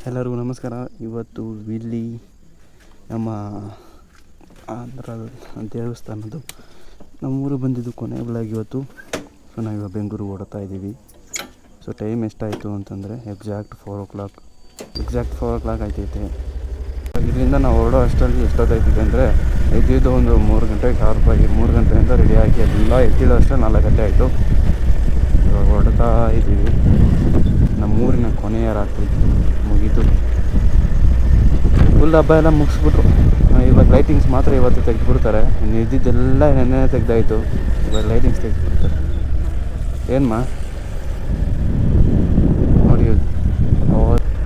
ಎಲ್ಲರಿಗೂ ನಮಸ್ಕಾರ. ಇವತ್ತು ಇಲ್ಲಿ ನಮ್ಮ ಆಂಧ್ರ ದೇವಸ್ಥಾನದ್ದು ನಮ್ಮೂರು ಬಂದಿದ್ದು ಕೊನೆ ಬ್ಲಾಗ್ ಇವತ್ತು. ಸೊ ನಾವಿವಾಗ ಬೆಂಗಳೂರು ಓಡ್ತಾ ಇದ್ದೀವಿ. ಸೊ ಟೈಮ್ ಎಷ್ಟಾಯಿತು ಅಂತಂದರೆ ಎಕ್ಸಾಕ್ಟ್ 4 o'clock ಆಯ್ತೈತೆ. ಇಲ್ಲಿಂದ ನಾವು ಹೊರಡೋ ಅಷ್ಟರಲ್ಲಿ ಎಷ್ಟೊತ್ತಾಯ್ತಿದೆ ಅಂದರೆ ಎದ್ದಿದ್ದು ಒಂದು 3 ಗಂಟೆಗೆ ಶಾರ್ಪಾಗಿ 3 ಗಂಟೆಯಿಂದ ರೆಡಿಯಾಗಿ ಎಲ್ಲ ಎದ್ದಿದ್ದು ಅಷ್ಟೇ 4 ಗಂಟೆ ಆಯಿತು. ಇವಾಗ ಹೊರಡ್ತಾ ಇದ್ದೀವಿ. ನಮ್ಮೂರಿನ ಕೊನೆಯ ರಾತ್ರಿ ಮುಗೀತು. ಫುಲ್ ಹಬ್ಬ ಎಲ್ಲ ಮುಗಿಸ್ಬಿಟ್ರು. ಇವಾಗ ಲೈಟಿಂಗ್ಸ್ ಮಾತ್ರ ಇವತ್ತು ತೆಗೆದುಬಿಡ್ತಾರೆ. ಇನ್ನು ಇದ್ದಿದ್ದೆಲ್ಲ ನೆನ್ನೆ ತೆಗೆದಾಯಿತು. ಇವಾಗ ಲೈಟಿಂಗ್ಸ್ ತೆಗೆದುಬಿಡ್ತಾರೆ. ಏನ್ಮ ನೋಡಿ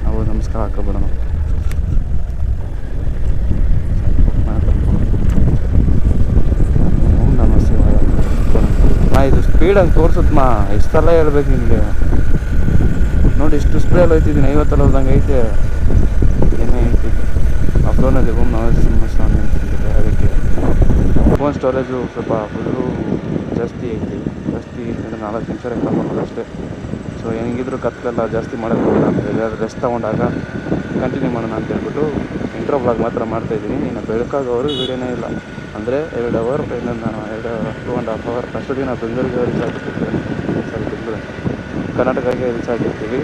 ನಾವು ನಮಸ್ಕಾರ ಹಾಕೋಬಿಡೋಣ. ನಮಸ್ತೆ. ಇದು ಸ್ಪೀಡಾಗಿ ತೋರಿಸುತ್ತಮ್ಮ. ಇಷ್ಟೆಲ್ಲ ಹೇಳ್ಬೇಕು ನಿಮಗೆ. ನೋಡಿ ಇಷ್ಟು ಸ್ಪೀಡಲ್ಲಿ ಹೋಗ್ತಿದ್ದೀನಿ. 50 ಹೋದಂಗೆ ಐತೆ. ಏನೇ ಹೇಳ್ತಿದ್ದೆ ಆ ಫೋನಲ್ಲಿ ಓಂ ನರಸಿಂಹ ಸ್ವಾಮಿ ಅಂತಿದ್ದೆ. ಅದಕ್ಕೆ ಫೋನ್ ಸ್ಟೋರೇಜು ಸ್ವಲ್ಪ ಫುಲ್ಲು ಜಾಸ್ತಿ ಐತಿ. ಜಾಸ್ತಿ ಅಂದರೆ 4 ನಿಮಿಷ ರೆಕಾರ್ಡ್ ಅಷ್ಟೇ. ಸೊ ಹೆಂಗಿದ್ರು ಕತ್ಲೆಲ್ಲ ಜಾಸ್ತಿ ಮಾಡೋಕ್ಕೋಗಿಲ್ಲ. ಎಲ್ಲಾದ್ರೂ ರೆಸ್ಟ್ ತೊಗೊಂಡಾಗ ಕಂಟಿನ್ಯೂ ಮಾಡೋಣ ಅಂತ ಹೇಳ್ಬಿಟ್ಟು ಇಂಟ್ರೋ ಬ್ಲಾಗ್ ಮಾತ್ರ ಮಾಡ್ತಾಯಿದ್ದೀನಿ. ಇನ್ನು ಬೆಳಕಾಗೋರು ವೀಡಿಯೋನೇ ಇಲ್ಲ. ಅಂದರೆ 2 ಅವರ್ ಇನ್ನೊಂದು 2.5 ಅವರ್ ಅಷ್ಟೊತ್ತಿಗೆ ನಾವು ಬೆಂಗಳೂರಿಗೆ ರೀಚ್ ಆಗಿರ್ತೀವಿ. ಕರ್ನಾಟಕಕ್ಕೆ ರೀಚ್ ಆಗಿರ್ತೀವಿ.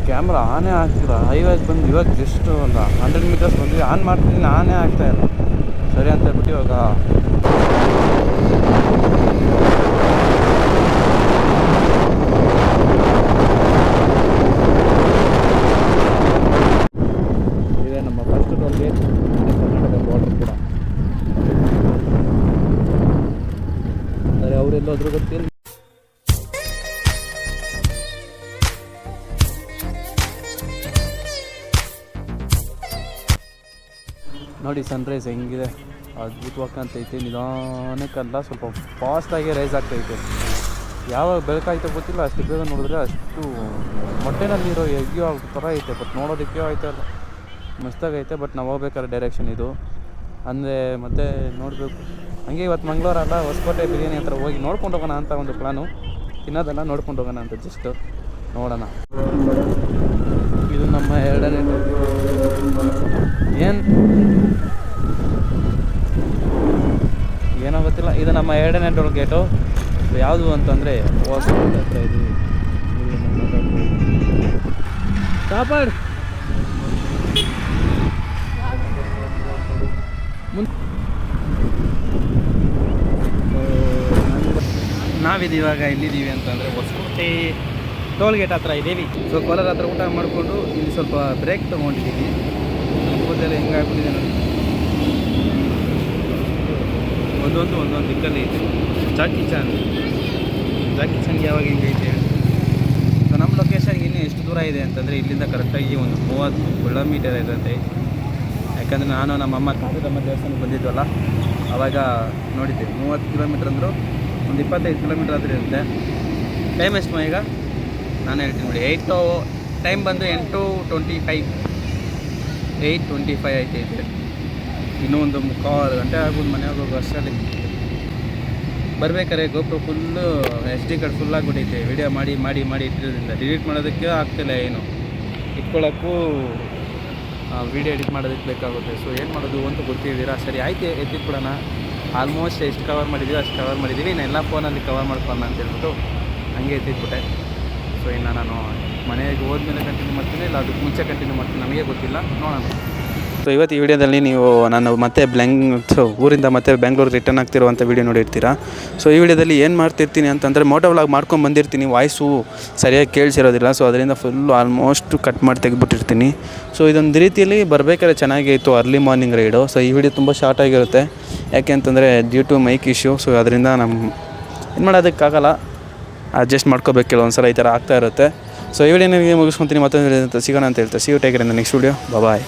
ಕ್ಯಾಮ್ರಾ ಆನೇ ಆಗ್ತಿಲ್ಲ. ಹೈವೇಗೆ ಬಂದು ಇವಾಗ ಜಸ್ಟ್ ಒಂದು 100 ಮೀಟರ್ಸ್ ಬಂದ್ವಿ. ಆನ್ ಮಾಡ್ತಿದ್ದೀನಿ, ಆನೇ ಆಗ್ತಾಯಿಲ್ಲ. ಸರಿ ಅಂತ ಹೇಳ್ಬಿಟ್ಟು ಇವಾಗ ಇದೆ ನಮ್ಮ first toll gate. Karnataka border ಕೂಡ. ಆದರೆ ಅವರೆಲ್ಲೋದ್ರೂ ಗೊತ್ತಿಲ್ಲ. ನೋಡಿ ಸನ್ರೈಸ್ ಹೆಂಗಿದೆ, ಅದ್ಭುತವಾಗಿ ಕಾಣ್ತೈತೆ. ನಿಧಾನಕ್ಕಲ್ಲ, ಸ್ವಲ್ಪ ಫಾಸ್ಟಾಗಿ ರೈಸ್ ಆಗ್ತೈತೆ. ಯಾವಾಗ ಬೆಳಕಾಯ್ತೋ ಗೊತ್ತಿಲ್ಲ. ಅಷ್ಟು ಬೇಗ ನೋಡಿದ್ರೆ ಅಷ್ಟು ಮೊಟ್ಟೆನಲ್ಲಿರೋ ಎಗ್ಗಿಯೋ ಥರ ಐತೆ. ಬಟ್ ನೋಡೋದಕ್ಕೆ ಆಯ್ತಲ್ಲ, ಮಸ್ತಾಗೈತೆ. ಬಟ್ ನಾವು ಹೋಗ್ಬೇಕಾದ್ರೆ ಡೈರೆಕ್ಷನ್ ಇದು ಅಂದರೆ ಮತ್ತೆ ನೋಡಬೇಕು. ಹಂಗೆ ಇವತ್ತು ಮಂಗಳವಾರ ಅಲ್ಲ, ಹೊಸಕೋಟೆ ಬಿರಿಯಾನಿ ಹತ್ರ ಹೋಗಿ ನೋಡ್ಕೊಂಡು ಹೋಗೋಣ ಅಂತ ಒಂದು ಪ್ಲಾನು. ತಿನ್ನೋದೆಲ್ಲ ನೋಡ್ಕೊಂಡು ಹೋಗೋಣ ಅಂತ ಜಸ್ಟ್ ನೋಡೋಣ. ಇದು ನಮ್ಮ 2ನೇ ಏನೋ ಗೊತ್ತಿಲ್ಲ. ಇದು ನಮ್ಮ 2ನೇ ಟೋಲ್ ಗೇಟು. ಯಾವುದು ಅಂತಂದರೆ ಹೊಸಕೋಟೆ ಹತ್ರ ಇದ್ದೀವಿ. ಕಾಪಾಡ್ ನಾವಿದ್ದೀವಾಗ ಎಲ್ಲಿದ್ದೀವಿ ಅಂತಂದರೆ ಹೊಸಕೋಟೆ ಟೋಲ್ ಗೇಟ್ ಹತ್ರ ಇದ್ದೀವಿ. ಸೊ ಕೋಲಾರ ಹತ್ರ ಊಟ ಮಾಡಿಕೊಂಡು ಇಲ್ಲಿ ಸ್ವಲ್ಪ ಬ್ರೇಕ್ ತೊಗೊಂಡಿದ್ದೀವಿ. ಕೂದಲೆಲ್ಲ ಹೆಂಗಾಗ್ಬಿಟ್ಟಿದೆ ನೋಡಿ. ಒಂದೊಂದು ದಿಕ್ಕಲ್ಲಿ ಐತೆ. ಜಾಕಿ ಚಾನ್ಗೆ ಯಾವಾಗ ಹಿಂಗೈತೆ. ಸೊ ನಮ್ಮ ಲೊಕೇಶನ್ಗೆ ಇನ್ನೂ ಎಷ್ಟು ದೂರ ಇದೆ ಅಂತಂದರೆ ಇಲ್ಲಿಂದ ಕರೆಕ್ಟಾಗಿ ಒಂದು 30 ಕಿಲೋಮೀಟರ್ ಇರುತ್ತೆ. ಯಾಕಂದರೆ ನಾನು ನಮ್ಮಮ್ಮ ಕಾಳಿದಮ್ಮ ದೇವಸ್ಥಾನಕ್ಕೆ ಬಂದಿದ್ವಲ್ಲ, ಆವಾಗ ನೋಡಿದ್ದೆ. 30 ಕಿಲೋಮೀಟ್ರ್ ಅಂದರು ಒಂದು 25 ಕಿಲೋಮೀಟ್ರ್ ಆದರೂ ಇರುತ್ತೆ. ಟೈಮ್ ಎಷ್ಟು ಈಗ ನಾನು ಹೇಳ್ತೀನಿ ನೋಡಿ. ಟೈಮ್ ಬಂದು 8:25 ಐತೈತೆ. ಇನ್ನೂ ಒಂದು 3/4 ಗಂಟೆ ಆಗ್ಬೋದು ಮನೆಯಾಗ ಹೋಗೋ ಅಷ್ಟರಲ್ಲಿ. ಬರ್ಬೇಕಾರೆ GoPro full SD card full ಆಗಿಬಿಟ್ಟೈತೆ. ವಿಡಿಯೋ ಮಾಡಿ ಇಟ್ಟಿರೋದ್ರಿಂದ ಡಿಲೀಟ್ ಮಾಡೋದಕ್ಕೆ ಆಗ್ತಿಲ್ಲ. ಏನು ಇಟ್ಕೊಳ್ಳೋಕ್ಕೂ ವೀಡಿಯೋ ಎಡಿಟ್ ಮಾಡೋದಕ್ಕೆ ಬೇಕಾಗುತ್ತೆ. ಸೊ ಏನು ಮಾಡೋದು ಅಂತ ಗೊತ್ತಿದ್ದೀರಾ. ಸರಿ ಆಯ್ತು, ಎತ್ತಿಟ್ಬಿಡೋಣ. ಆಲ್ಮೋಸ್ಟ್ ಎಷ್ಟು ಕವರ್ ಮಾಡಿದ್ದೀವಿ ಅಷ್ಟು ಕವರ್ ಮಾಡಿದ್ದೀವಿ. ಇನ್ನು ಎಲ್ಲ ಫೋನಲ್ಲಿ ಕವರ್ ಮಾಡ್ಕೊಳ್ಳೋಣ ಅಂತ ಹೇಳ್ಬಿಟ್ಟು ಹಂಗೆ ಎತ್ತಿಟ್ಬಿಟ್ಟೆ. ಸೊ ಇನ್ನು ನಾನು ಮನೆಗೆ ಹೋದ್ಮೇಲೆ ಕಂಟಿನ್ಯೂ ಮಾಡ್ತೀನಿ, ಇಲ್ಲ ಅದಕ್ಕೆ ಮುಂಚೆ ಕಂಟಿನ್ಯೂ ಮಾಡ್ತೀನಿ, ನಮಗೆ ಗೊತ್ತಿಲ್ಲ, ನೋಡೋಣ. ಸೊ ಇವತ್ತು ಈ ವಿಡಿಯೋದಲ್ಲಿ ನೀವು ನಾನು ಮತ್ತೆ ಊರಿಂದ ಮತ್ತೆ ಬೆಂಗಳೂರಿಗೆ ರಿಟರ್ನ್ ಆಗ್ತಿರುವಂಥ ವೀಡಿಯೋ ನೋಡಿರ್ತೀರಾ. ಸೊ ಈ ವಿಡಿಯೋದಲ್ಲಿ ಏನು ಮಾಡ್ತಿರ್ತೀನಿ ಅಂತಂದರೆ ಮೋಟೋ ವ್ಲಾಗ್ ಮಾಡ್ಕೊಂಡು ಬಂದಿರ್ತೀನಿ. ವಾಯ್ಸು ಸರಿಯಾಗಿ ಕೇಳಿಸಿರೋದಿಲ್ಲ. ಸೊ ಅದರಿಂದ ಫುಲ್ಲು ಆಲ್ಮೋಸ್ಟ್ ಕಟ್ ಮಾಡಿ ತೆಗೆದುಬಿಟ್ಟಿರ್ತೀನಿ. ಸೊ ಇದೊಂದು ರೀತಿಯಲ್ಲಿ ಬರಬೇಕಾದ್ರೆ ಚೆನ್ನಾಗೇ ಇತ್ತು, ಅರ್ಲಿ ಮಾರ್ನಿಂಗ್ ರೈಡು. ಸೊ ಈ ವಿಡಿಯೋ ತುಂಬ ಶಾರ್ಟ್ ಆಗಿರುತ್ತೆ. ಯಾಕೆ ಅಂತಂದರೆ due to mic issue. So ಅದರಿಂದ ಏನು ಮಾಡೋದಕ್ಕಾಗಲ್ಲ, ಅಡ್ಜಸ್ಟ್ ಮಾಡ್ಕೋಬೇಕು. ಕೆಲವೊಂದು ಸಲ ಈ ಥರ ಆಗ್ತಾ ಇರುತ್ತೆ. ಸೊ ಈ ವಿಡಿಯೋ ನಿಮಗೆ ಮುಗಿಸ್ಕೊತೀನಿ. ಮತ್ತೊಂದು ಸಿಗೋಣ ಅಂತ ಹೇಳ್ತಾ see you take care in the next video. Bye.